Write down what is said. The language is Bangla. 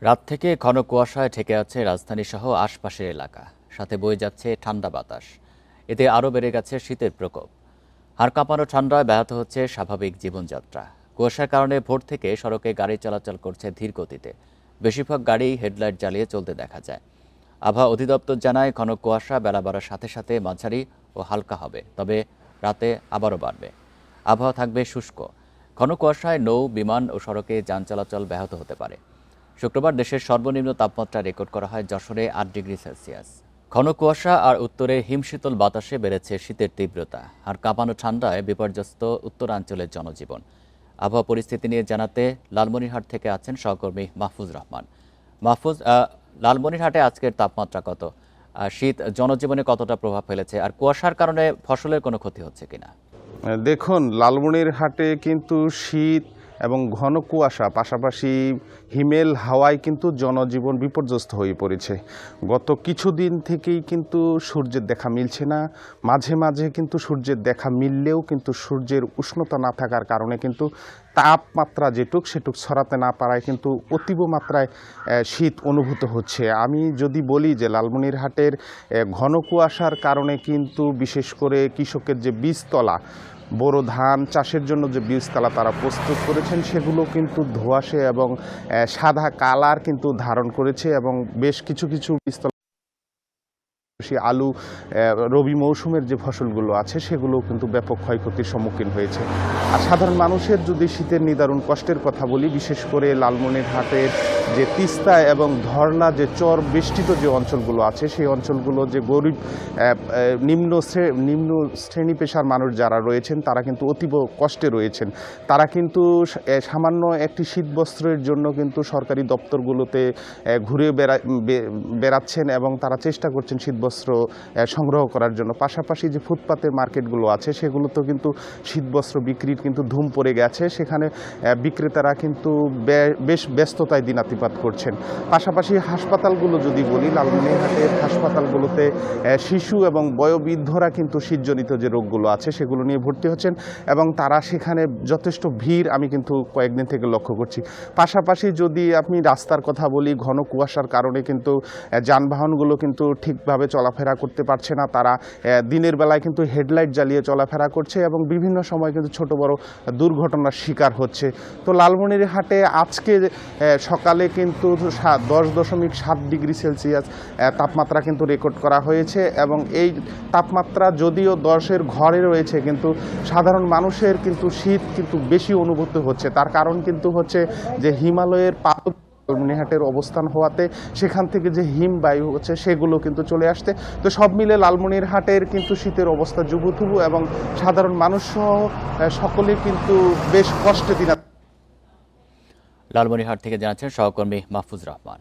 রাত থেকে ঘন কুয়াশায় ঢেকে আছে রাজধানী সহ আশপাশের এলাকা, সাথে বয়ে যাচ্ছে ঠান্ডা বাতাস। এতে আরও বেড়ে গেছে শীতের প্রকোপ। হাড় কাঁপানো ঠান্ডায় ব্যাহত হচ্ছে স্বাভাবিক জীবনযাত্রা। কুয়াশার কারণে ভোর থেকে সড়কে গাড়ি চলাচল করছে ধীর গতিতে। বেশিরভাগ গাড়ি হেডলাইট জ্বালিয়ে চলতে দেখা যায়। আবহাওয়া অধিদপ্তর জানায়, ঘন কুয়াশা বেলা বাড়ার সাথে সাথে মাঝারি ও হালকা হবে, তবে রাতে আবারও বাড়বে। আবহাওয়া থাকবে শুষ্ক। ঘন কুয়াশায় নৌ, বিমান ও সড়কে যান চলাচল ব্যাহত হতে পারে। শুক্রবার দেশের সর্বনিম্ন তাপমাত্রা রেকর্ড করা হয় যশোরে 8 ডিগ্রি সেলসিয়াস। ঘন কুয়াশা আর উত্তরে হিমশীতল বাতাসে বেড়েছে শীতের তীব্রতা। আর কাঁপানো ঠান্ডায় বিপর্যস্ত উত্তরাঞ্চলের জনজীবন। আবহাওয়া পরিস্থিতি নিয়ে জানাতে লালমনিরহাট থেকে আছেন সহকর্মী মাহফুজ রহমান। মাহফুজ, লালমনিরহাটে আজকের তাপমাত্রা কত? শীত জনজীবনে কতটা প্রভাব ফেলেছে, আর কুয়াশার কারণে ফসলের কোনো ক্ষতি হচ্ছে কিনা? দেখুন, লালমনিরহাটে কিন্তু শীত এবং ঘন কুয়াশা পাশাপাশি হিমেল হাওয়ায় কিন্তু জনজীবন বিপর্যস্ত হয়ে পড়েছে। গত কিছুদিন থেকেই কিন্তু সূর্যের দেখা মিলছে না। মাঝে মাঝে কিন্তু সূর্যের দেখা মিললেও কিন্তু সূর্যের উষ্ণতা না থাকার কারণে কিন্তু তাপমাত্রা যেটুক সেটুক ছড়াতে না পারায় কিন্তু অতীব মাত্রায় শীত অনুভূত হচ্ছে। আমি যদি বলি যে লালমনিরহাটের ঘন কুয়াশার কারণে কিন্তু বিশেষ করে কৃষকের যে বীজতলা, বোরো ধান চাষের জন্য যে বীজতলা তারা প্রস্তুত করেছেন, সেগুলো কিন্তু ধোঁয়াশে এবং সাদা কালার কিন্তু ধারণ করেছে এবং বেশ কিছু বীজতলা আলু রবি মৌসুমের যে ফসলগুলো আছে সেগুলোও কিন্তু ব্যাপক ক্ষয়ক্ষতির সম্মুখীন হয়েছে। আর সাধারণ মানুষের যদি শীতের নিদারুণ কষ্টের কথা বলি, বিশেষ করে লালমনিরহাটের যে তিস্তা এবং ধরলা যে চর বেষ্টিত যে অঞ্চলগুলো আছে, সেই অঞ্চলগুলো যে গরিব নিম্ন শ্রেণী পেশার মানুষ যারা রয়েছেন তারা কিন্তু অতীব কষ্টে রয়েছেন। তারা কিন্তু সামান্য একটি শীতবস্ত্রের জন্য কিন্তু সরকারি দপ্তরগুলোতে ঘুরে বেড়াচ্ছেন এবং তারা চেষ্টা করছেন শীতবস্ত্র সংগ্রহ করার জন্য। পাশাপাশি যে ফুটপাতের মার্কেটগুলো আছে সেগুলোতেও কিন্তু শীতবস্ত্র বিক্রির কিন্তু ধুম পড়ে গেছে। সেখানে বিক্রেতারা কিন্তু বেশ ব্যস্ততায় দিনাতিপাত করছেন। পাশাপাশি হাসপাতালগুলো যদি বলি, লালমনিরহাটের হাসপাতালগুলোতে শিশু এবং বয়োবৃদ্ধরা কিন্তু শীতজনিত যে রোগগুলো আছে সেগুলো নিয়ে ভর্তি হচ্ছেন এবং তারা সেখানে যথেষ্ট ভিড় আমি কিন্তু কয়েকদিন থেকে লক্ষ্য করছি। পাশাপাশি যদি আপনি রাস্তার কথা বলি, ঘন কুয়াশার কারণে কিন্তু যানবাহনগুলো কিন্তু ঠিকভাবে চলাফেরা করতে পারছে না। তারা দিনের বেলায় কিন্তু হেডলাইট জ্বালিয়ে চলাফেরা করছে এবং বিভিন্ন সময় কিন্তু ছোট বড় দুর্ঘটনার শিকার হচ্ছে। তো লালমনিরহাটে আজকে সকালে কিন্তু 10.7 ডিগ্রি সেলসিয়াস তাপমাত্রা কিন্তু রেকর্ড করা হয়েছে এবং এই তাপমাত্রা যদিও 10-এর ঘরে রয়েছে, কিন্তু সাধারণ মানুষের কিন্তু শীত কিন্তু বেশি অনুভূত হচ্ছে। তার কারণ কিন্তু হচ্ছে যে হিমালয়ের লালমনিরহাটের অবস্থান হওয়াতে সেখান থেকে যে হিমবায়ু হচ্ছে সেগুলো কিন্তু চলে আসতে। তো সব মিলে লালমনিরহাটের কিন্তু শীতের অবস্থা জুবুথুবু এবং সাধারণ মানুষ সহ সকলে কিন্তু বেশ কষ্টে দিন। লালমনিরহাট থেকে জানাচ্ছেন সহকর্মী মাহফুজ রহমান।